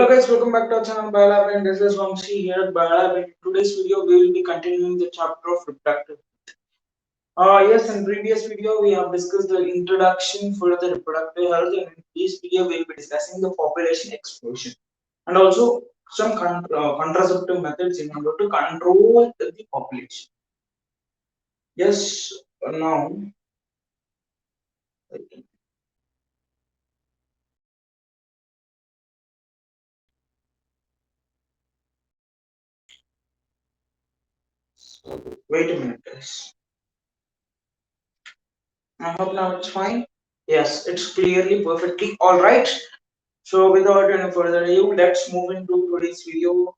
Hello guys, welcome back to our channel Biolab and this is Vamshi here at Biolab. In today's video, we will be continuing the chapter of reproductive. Yes, in previous video we have discussed the introduction for the reproductive health, and in this video we will be discussing the population explosion and also some contraceptive methods in order to control the population. Yes, now wait a minute, guys. I hope now it's fine. Yes, it's clearly perfectly all right. So without any further ado, let's move into today's video.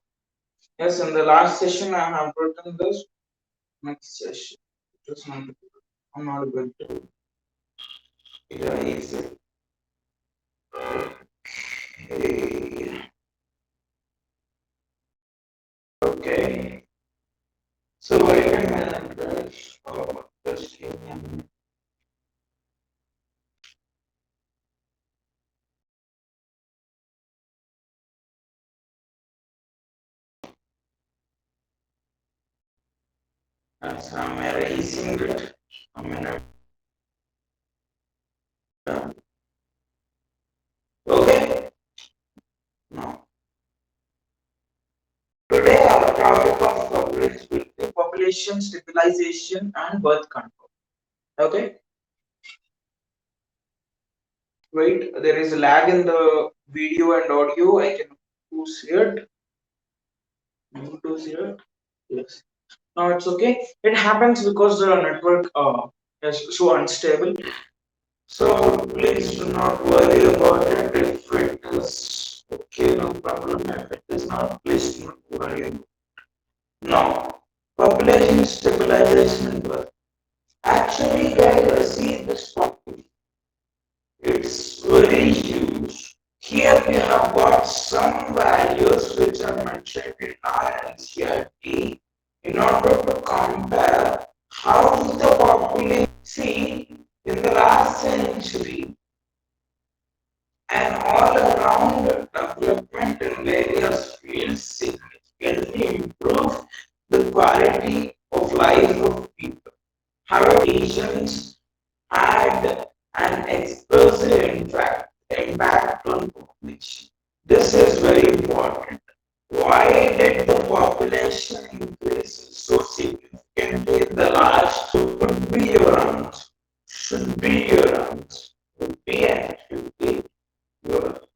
Yes, in the last session I have written this. Next session. Just not, I'm not able to erase it. Okay. Okay. So wait a minute, guys. Oh, just give me a minute. As I'm erasing it. A minute. Okay. Now, today our topic of coverage will be population stabilization and birth control. Okay. Wait, there is a lag in the video and audio. I can see it. See it. Yes. Now it's okay. It happens because the network is so unstable. So please do not worry about it if it is okay, no problem. If it is not, please do not worry. Now, population stabilization birth. Actually, guys, see this topic. It's very huge. Here we have got some values which are mentioned in our NCRT in order to compare how the population see in the last century and all around development in various fields significantly improve the quality of life of people. However, nations had an explosive impact on population. This is very important. Why did the population increase so significantly in the last? Should be your answer. Should be your answer. Would be actually your answer.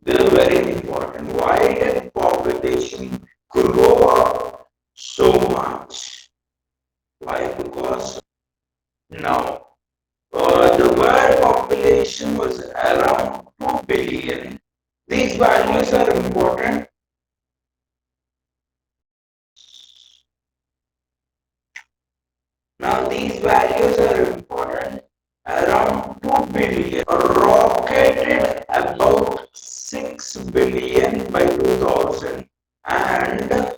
This is very important. Why did population grow up so much? Why? Because now the world population was around 2 billion. These values are important. Now these values are important. Around 2 billion rocketed about 6 billion by 2000 and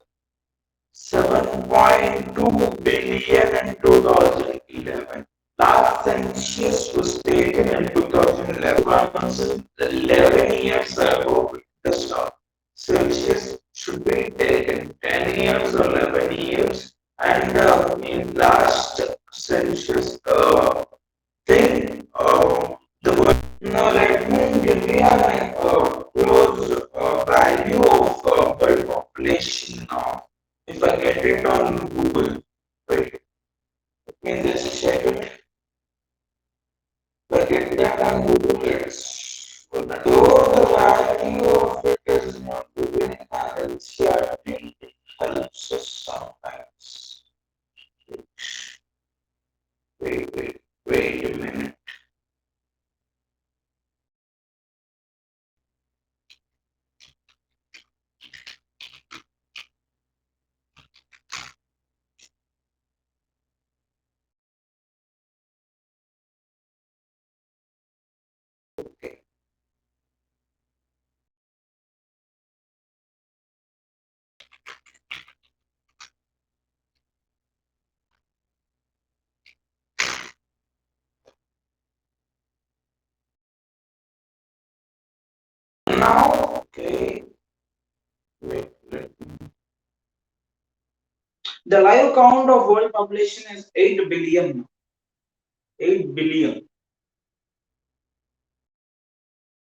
7.2 billion in 2011. Last census was taken in 2011. 11 years ago, the start. Census should be taken 10 years or 11 years. And in last census thing, the word. Now let me give you a close value of world population now. If I get it on Google, wait, let me just check it. If I get that on Google, it's though the value of it is not given in our NCRT, it helps us sometimes. Wait a minute. Now, okay, wait, the live count of world population is 8 billion. 8 billion.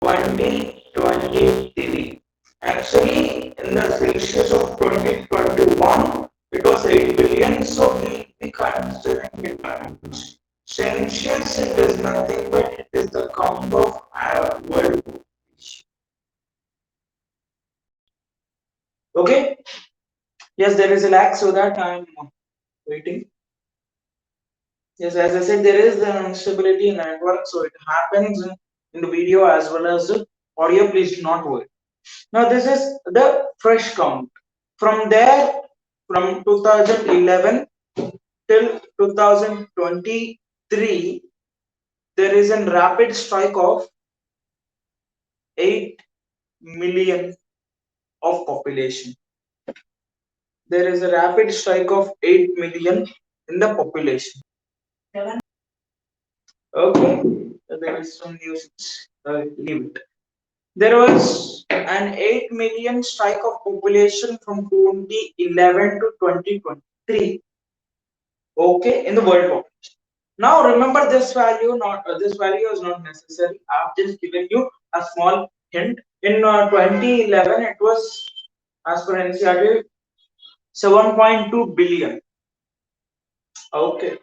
2023. Actually, in the census of 2021, it was 8 billion, so we considering it as census. It is nothing but it is the count of our world population. Okay? Yes, there is a lag, so that I am waiting. Yes, as I said, there is the instability in the network, so it happens in the video as well as the audio. Please do not worry. Now, this is the fresh count. From there, from 2011 till 2023, there is a rapid strike of 8 million of population. There is a rapid strike of 8 million in the population. Okay, there is some news. Leave it. There was an 8 million strike of population from 2011 to 2023. Okay, in the world population. Now remember this value, not this value is not necessary. I've just given you a small hint. In 2011, it was, as per NCRT, 7.2 billion. Okay.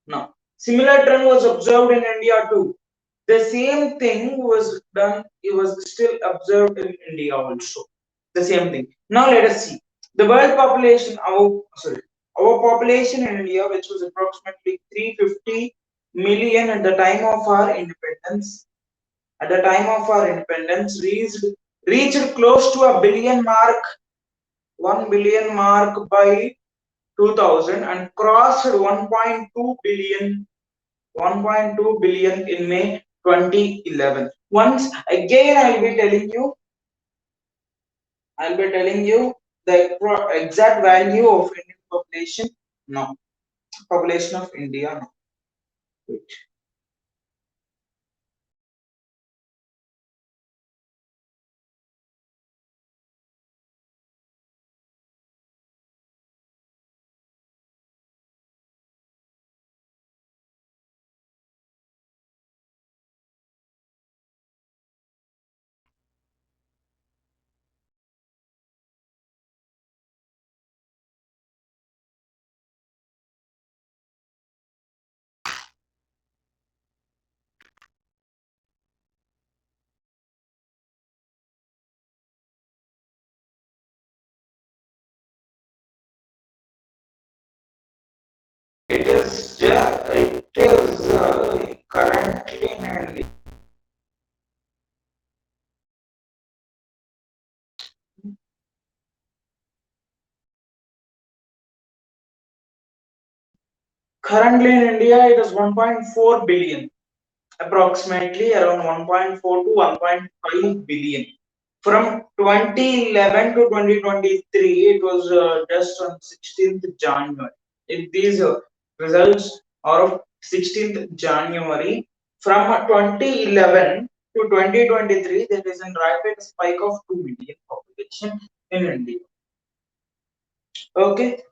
Now, similar trend was observed in India too. The same thing was done, it was still observed in India also. The same thing. Now let us see. The world population, our population in India, which was approximately 350 million at the time of our independence, reached close to a billion mark, 1 billion mark by 2000 and crossed 1.2 billion 1.2 billion in May 2011. Once again, I'll be telling you the exact value of Indian population. No, population of India. No. Wait. It is currently in India it is 1.4 billion, approximately around 1.4 to 1.5 billion. From 2011 to 2023, it was just on 16th January. These results are of 16th January. From 2011 to 2023, there is a rapid spike of 2 million population in India. Okay,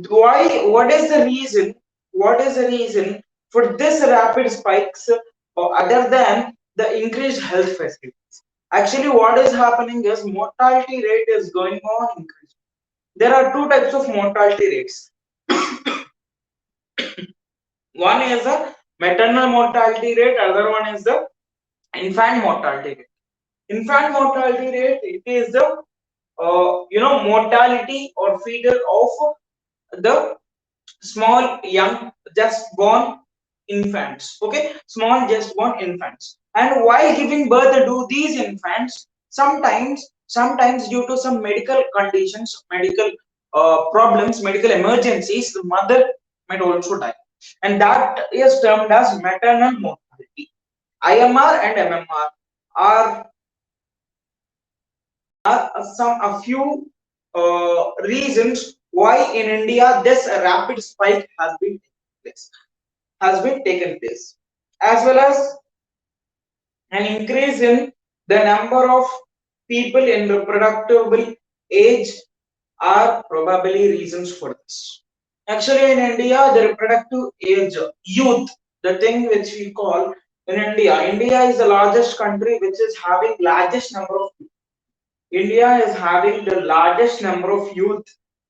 why? What is the reason? What is the reason for this rapid spikes, other than the increased health facilities? Actually, what is happening is mortality rate is going on increasing. There are two types of mortality rates. One is the maternal mortality rate, other one is the infant mortality rate. Infant mortality rate, it is the mortality or feeder of the small young just born infants. Okay, small just born infants. And while giving birth to these infants, sometimes due to some medical conditions, medical problems, medical emergencies, the mother might also die, and that is termed as maternal mortality. IMR and MMR are a few reasons why in India this rapid spike has been taken place, as well as an increase in the number of people in reproductive age are probably reasons for this. Actually, in India, the reproductive age, youth, the thing which we call in India, India is the largest country which is having largest number of India is having the largest number of youth,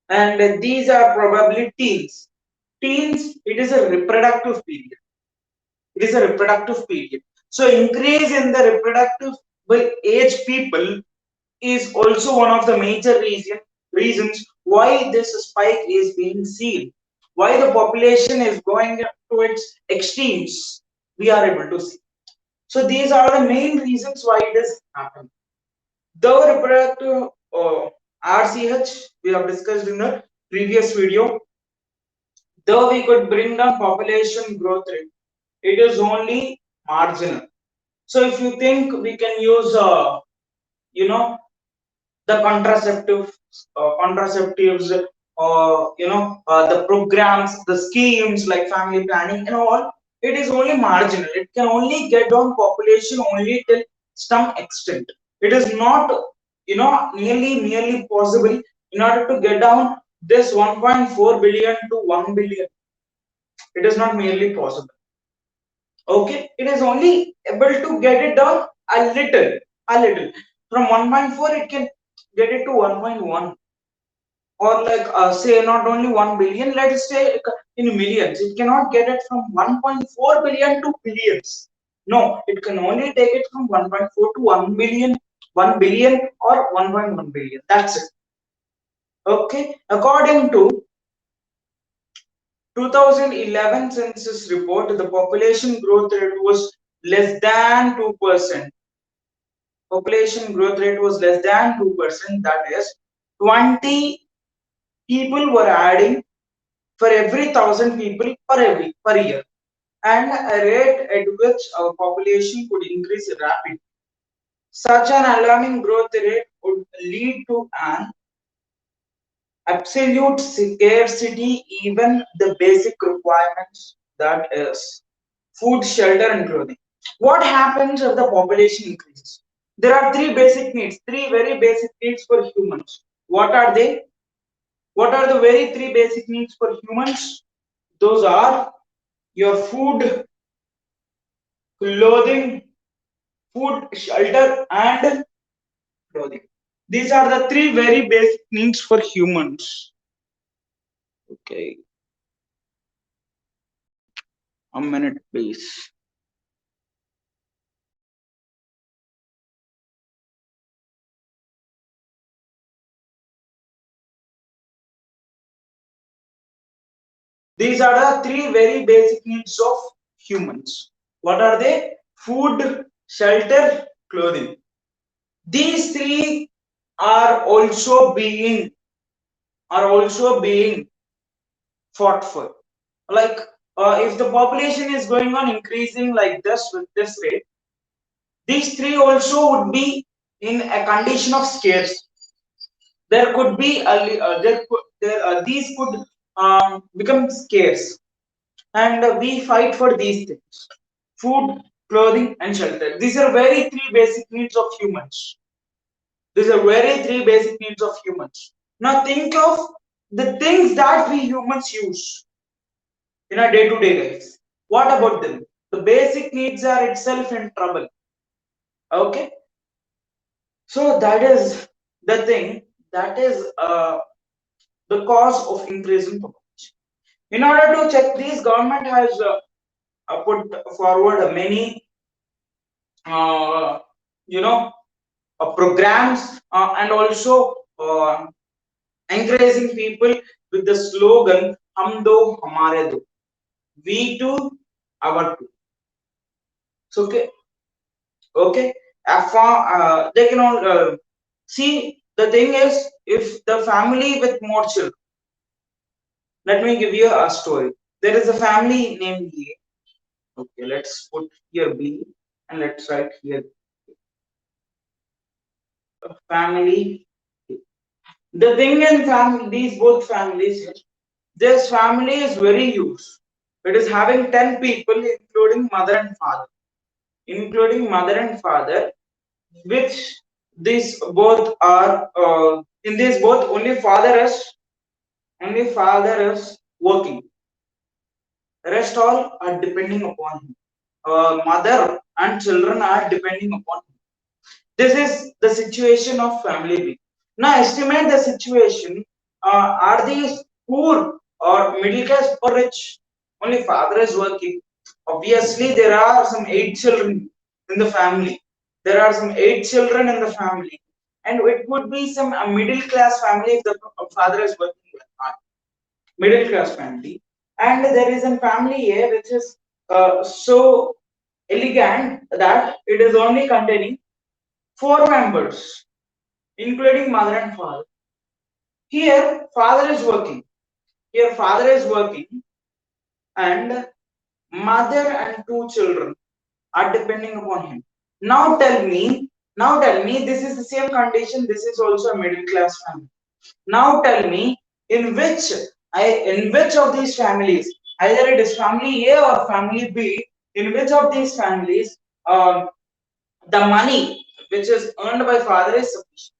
and these are probably teens. Teens, it is a reproductive period. It is a reproductive period. So, increase in the reproductive age people is also one of the major reasons why this spike is being seen. Why the population is going to its extremes, we are able to see. So, these are the main reasons why it is happening. The reproductive RCH we have discussed in the previous video. Though we could bring down population growth rate, it is only marginal. So if you think we can use, you know, the contraceptives, the programs, the schemes like family planning and all, it is only marginal. It can only get down population only till some extent. It is not, nearly possible in order to get down this 1.4 billion to 1 billion. It is not merely possible. Okay, it is only able to get it down a little. From 1.4, it can get it to 1.1, or like say not only 1 billion. Let's say in millions. It cannot get it from 1.4 billion to billions. No, it can only take it from 1.4 to 1 billion, 1 billion, or 1.1 billion. That's it. Okay, according to 2011 census report, the population growth rate was less than 2%. Population growth rate was less than 2%. That is, 20 people were adding for every 1,000 people per year, and a rate at which our population could increase rapidly. Such an alarming growth rate would lead to an absolute scarcity, even the basic requirements, that is food, shelter, and clothing. What happens if the population increases? There are three basic needs, three very basic needs for humans. What are they? What are the very three basic needs for humans? Those are your food, clothing, food, shelter, and clothing. These are the three very basic needs for humans. Okay, a minute, please. These are the three very basic needs of humans. What are they? Food, shelter, clothing. These three are also being fought for. Like if the population is going on increasing like this with this rate, these three also would be in a condition of scarce. There could be these could become scarce, and we fight for these things: food, clothing, and shelter. These are very three basic needs of humans. These are very three basic needs of humans. Now think of the things that we humans use in our day-to-day lives. What about them? The basic needs are itself in trouble. Okay, so that is the thing. That is the cause of increase in population. In order to check these, government has put forward many, uh, you know, programs, and also encouraging people with the slogan "Hum do, hamare do," we do, our do. So okay. They can all see. The thing is, if the family with more children, let me give you a story. There is a family named A. Okay, let's put here B, and let's write here family. The thing in family, these both families, this family is very huge. It is having 10 people, including mother and father, which These both are in these both only father is working. Rest all are depending upon him. Mother and children are depending upon him. This is the situation of family B. Now estimate the situation. Are these poor or middle class or rich? Only father is working. Obviously, there are some 8 children in the family. There are some 8 children in the family, and it would be some middle class family if the father is working hard. Middle class family, and there is a family here which is so elegant that it is only containing 4 members, including mother and father. Here, father is working. Here, father is working, and mother and 2 children are depending upon him. Now tell me, this is the same condition. This is also a middle class family. Now tell me, in which in which of these families, either it is family A or family B, in which of these families, the money which is earned by father is sufficient?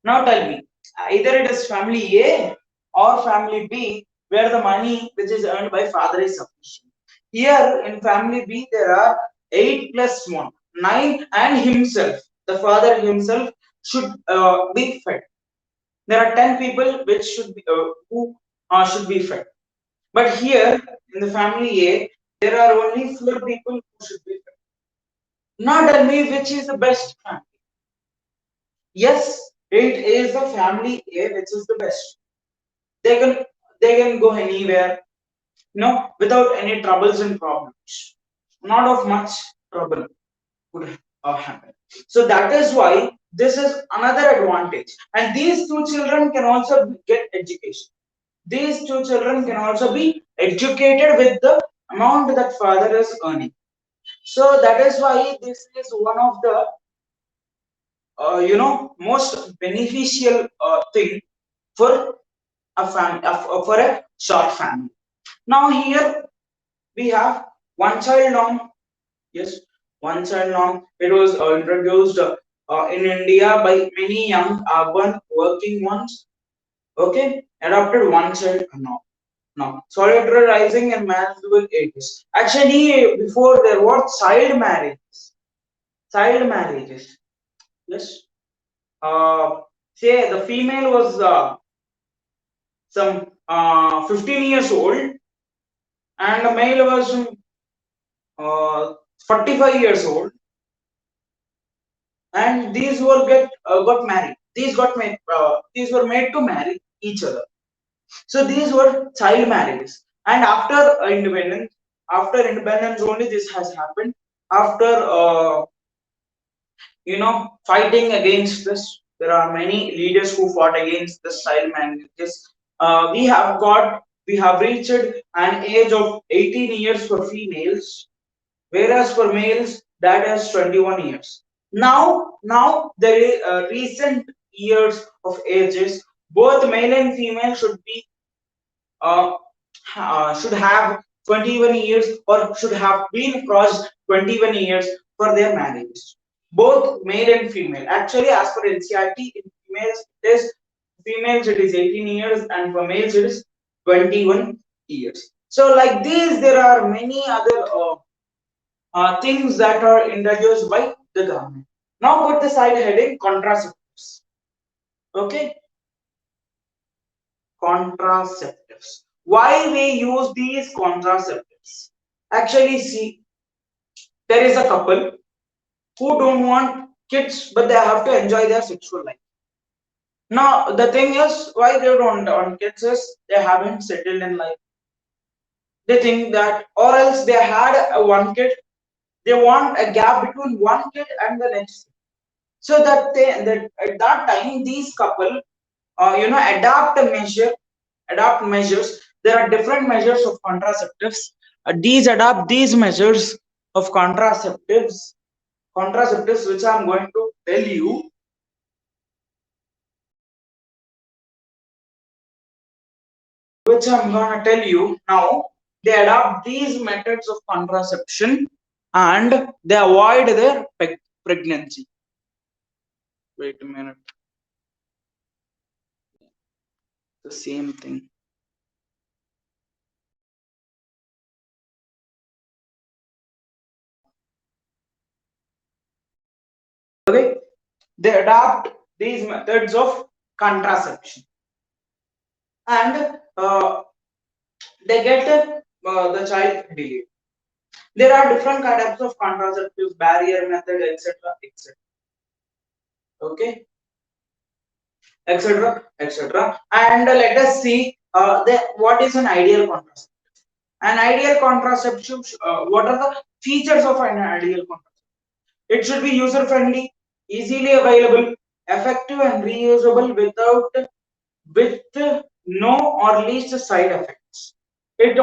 Now tell me, either it is family A or family B, where the money which is earned by father is sufficient. Here in family B, there are 8 plus 1, 9, and himself. The father himself should be fed. There are 10 people which should be who should be fed. But here in the family A, there are only 4 people who should be fed. Now tell me which is the best family. Yes, it is the family A which is the best. They can they can go anywhere, without any troubles and problems. Not of much trouble would happen. So that is why this is another advantage. And these 2 children can also get education. These 2 children can also be educated with the amount that father is earning. So that is why this is one of the most beneficial thing for a family, for a short family. Now here we have one child norm. Yes, one child norm. It was introduced in India by many young urban working ones. Okay, adopted one child norm. Now, solidarizing and manageable ages. Actually, before there were child marriages. Child marriages. Yes. Say the female was some 15 years old, and the male was 45 years old, and these were got married. These were made to marry each other. So these were child marriages. And after independence only this has happened. After fighting against this, there are many leaders who fought against the child marriages. We have reached an age of 18 years for females, whereas for males that is 21 years. Now the recent years of ages, both male and female uh, should have 21 years or should have been crossed 21 years for their marriage. Both male and female. Actually, as per NCRT, in females it is 18 years, and for males it is 21 years. So like these, there are many other things that are introduced by the government. Now put the side heading contraceptives. Okay, contraceptives. Why we use these contraceptives? Actually, see, there is a couple who don't want kids, but they have to enjoy their sexual life. Now, the thing is, why they don't want kids is they haven't settled in life. They think that, or else they had one kid, they want a gap between one kid and the next. So that at that time, these couple, adapt measures. There are different measures of contraceptives. These measures of contraceptives, which I'm going to tell you, now. They adopt these methods of contraception, and they avoid their pregnancy. Wait a minute. The same thing. Okay. They adopt these methods of contraception, and they get the child delayed. There are different types of contraceptives, barrier method, etc., etc. Okay, etc., etc. And let us see what is an ideal contraceptive. An ideal contraceptive. What are the features of an ideal contraceptive? It should be user friendly, easily available, effective and reusable with no or least side effects. It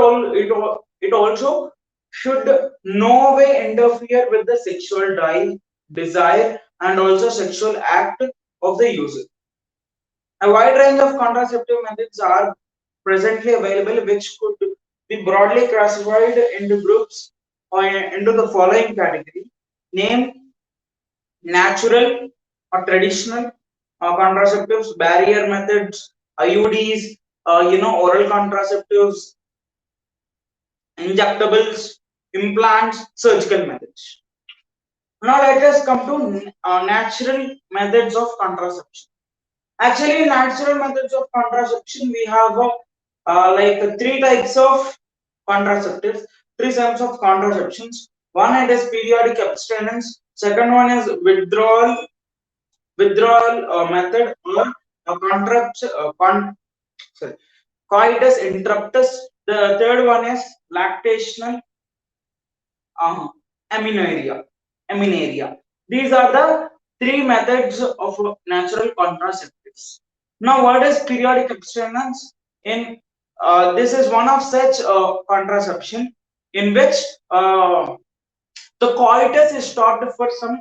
also should no way interfere with the sexual drive, desire, and also sexual act of the user. A wide range of contraceptive methods are presently available, which could be broadly classified into groups or into the following category: name, natural or traditional contraceptives, barrier methods, IUDs, oral contraceptives, injectables, implants, surgical methods. Now let us come to natural methods of contraception. Actually, in natural methods of contraception, we have like three types of contraceptives, three types of contraceptions. One it is periodic abstinence. Second one is withdrawal method or sorry, coitus interruptus. The third one is lactational uh, amenorrhea. Amenorrhea. These are the three methods of natural contraceptives. Now, what is periodic abstinence? In this is one of such contraception in which the coitus is stopped for some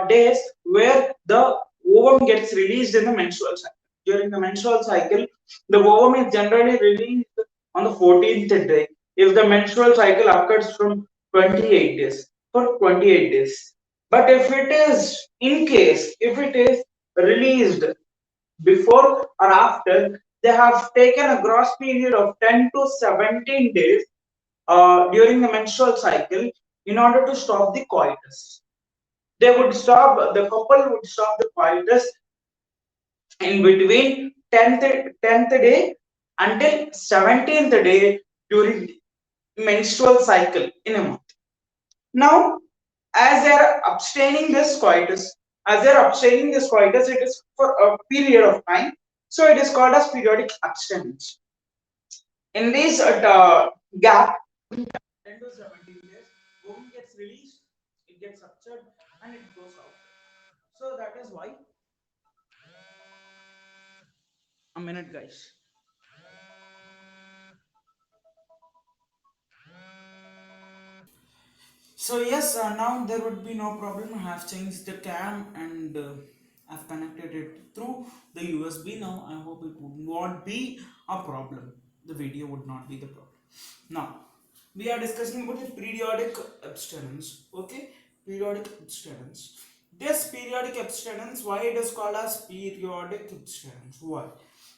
days, where the ovum gets released in the menstrual cycle. During the menstrual cycle, the ovum is generally released on the 14th day if the menstrual cycle occurs from 28 days for 28 days. But if it is in case if it is released before or after, they have taken a gross period of 10 to 17 days during the menstrual cycle in order to stop the coitus. The couple would stop the coitus in between 10th day until 17th day during the menstrual cycle in a month. Now, as they are abstaining this coitus, it is for a period of time. So it is called as periodic abstinence. In this gap, 10 to 17 days, ovum gets released, it gets ruptured, and it goes out. So that is why. A minute, guys. So yes, now there would be no problem. I have changed the cam and I've connected it through the USB. Now I hope it would not be a problem. The video would not be the problem. Now we are discussing about the periodic abstinence. Okay, periodic abstinence. This periodic abstinence, why it is called as periodic abstinence? Why?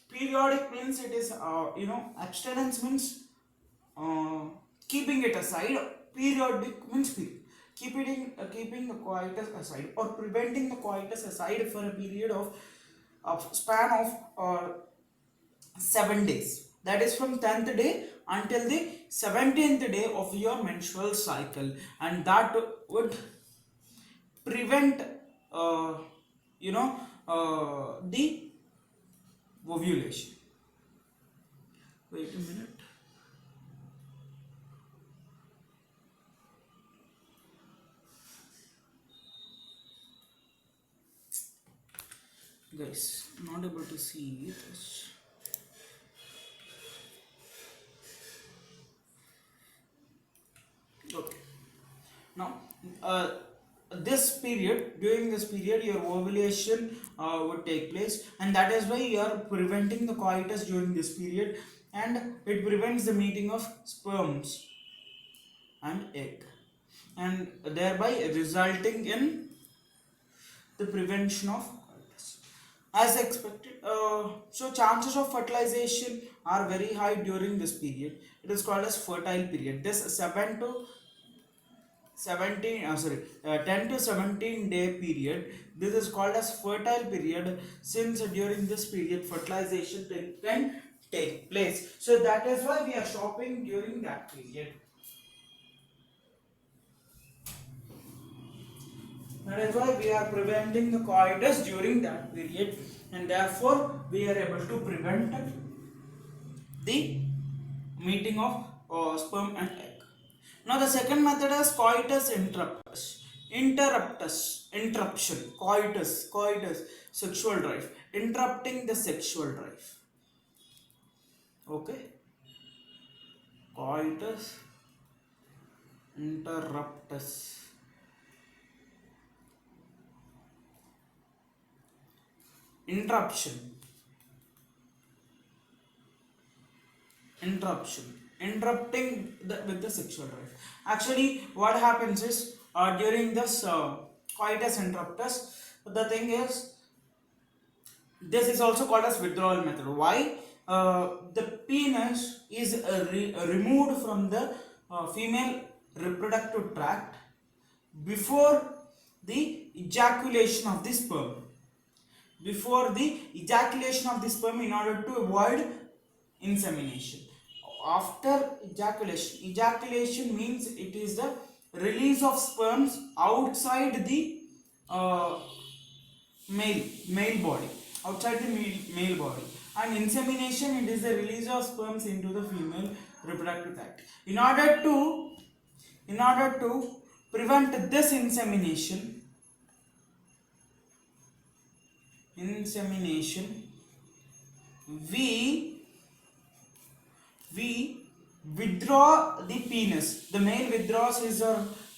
Periodic means it is abstinence means uh, keeping it aside. Periodic means period. Keeping the coitus aside or preventing the coitus aside for a period of span of 7 days. That is from 10th day until the 17th day of your menstrual cycle, and that would prevent uh, you know the ovulation. Wait a minute, guys. Not able to see this. Okay. Now, during this period, your ovulation would take place, and that is why you are preventing the coitus during this period, and it prevents the meeting of sperms and egg, and thereby resulting in the prevention of coitus. as expected. So chances of fertilization are very high during this period. It is called as fertile period. This 7 to 17 10 to 17 day period, this is called as fertile period, since during this period fertilization can take place. So that is why we are stopping during that period. That is why we are preventing the coitus during that period, and therefore we are able to prevent the meeting of sperm and egg. Now the second method is coitus interruptus. Interruption, coitus, sexual drive, interrupting the sexual drive. Okay, coitus interruptus. Interruption, interruption, interrupting with the sexual drive. Actually, what happens is during this coitus interruptus, the thing is, this is also called as withdrawal method. Why? The penis is removed from the female reproductive tract before the ejaculation of the sperm. Before the ejaculation of the sperm, in order to avoid insemination. After ejaculation, ejaculation means it is the release of sperms outside the uh, male body, outside the male body, and insemination, it is the release of sperms into the female reproductive tract. In order to prevent this insemination, we we withdraw the penis. The male withdraws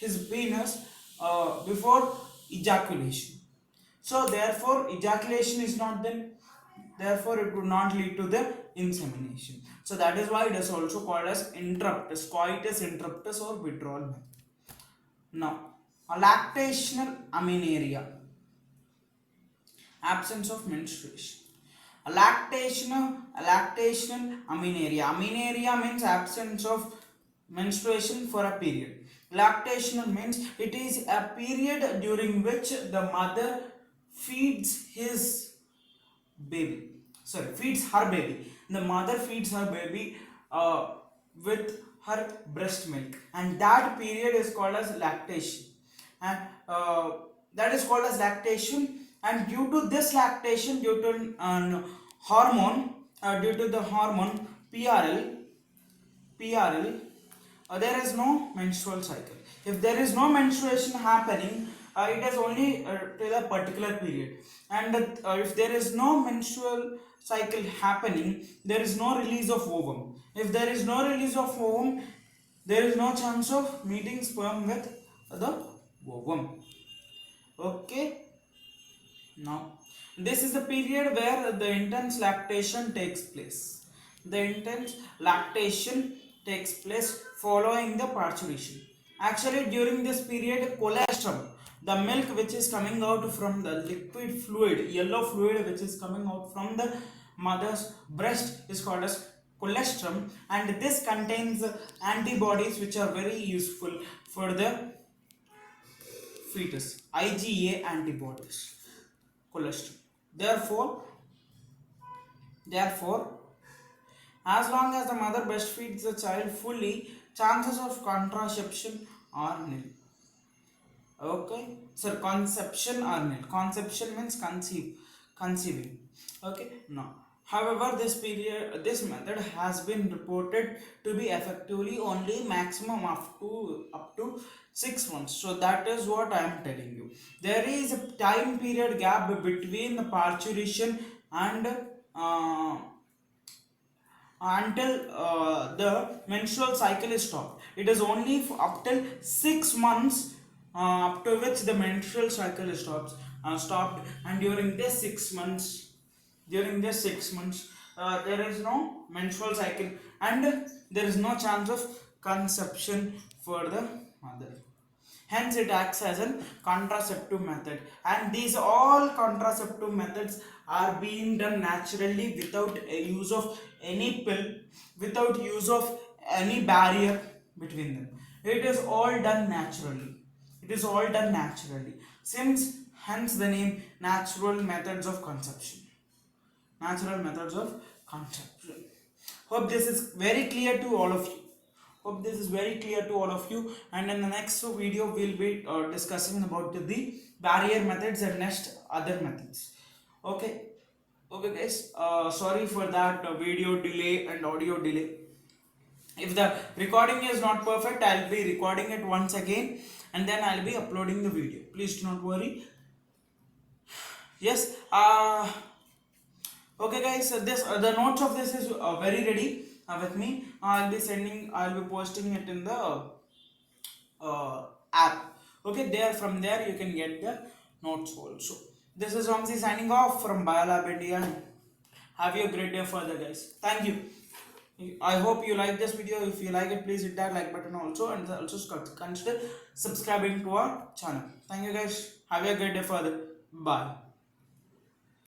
his penis before ejaculation. So therefore ejaculation is not then, therefore it would not lead to the insemination. So that is why it is also called as interruptus, coitus interruptus, or withdrawal method. Now, a lactational amenorrhea, absence of menstruation. A lactational amenorrhea. Amenorrhea means absence of menstruation for a period. Lactational means it is a period during which the mother feeds his baby. Sorry, feeds her baby. The mother feeds her baby with her breast milk, and that period is called as lactation. And that is called as lactation. And due to this lactation, due to hormone, due to the hormone PRL, there is no menstrual cycle. If there is no menstruation happening, it is only till a particular period. And if there is no menstrual cycle happening, there is no release of ovum. If there is no release of ovum, there is no chance of meeting sperm with the ovum. Okay. Now, this is the period where the intense lactation takes place. The intense lactation takes place following the parturition. Actually, during this period, colostrum, the milk which is coming out from the liquid fluid, yellow fluid which is coming out from the mother's breast, is called as colostrum, and this contains antibodies which are very useful for the fetus, IgA antibodies, colostrum. Therefore, as long as the mother breastfeeds the child fully, chances of contraception are nil. Okay, so conception are nil. Conception means conceiving. Okay, now, however, this method has been reported to be effectively only maximum up to 6 months. So that is what I am telling you. There is a time period gap between the parturition and until the menstrual cycle is stopped. It is only up till 6 months, up to which the menstrual cycle is stopped, and during this 6 months, there is no menstrual cycle, and there is no chance of conception for the mother. Hence it acts as a contraceptive method, and these all contraceptive methods are being done naturally without a use of any pill, without use of any barrier between them. It is all done naturally. It is all done naturally, since hence the name natural methods of conception. Natural methods of conception. Hope this is very clear to all of you. Hope this is very clear to all of you. And in the next video, we'll be discussing about the barrier methods and next other methods. Okay. Okay, guys. Sorry for that video delay and audio delay. If the recording is not perfect, I'll be recording it once again and then I'll be uploading the video. Please do not worry. Yes. Okay, guys. So this the notes of this is very ready with me. I'll be sending. I'll be posting it in the app. Okay, there from there you can get the notes also. This is Ramsey signing off from Biolab India. Have you a great day further, guys. Thank you. I hope you like this video. If you like it, please hit that like button also, and also consider subscribing to our channel. Thank you, guys. Have a great day further. Bye.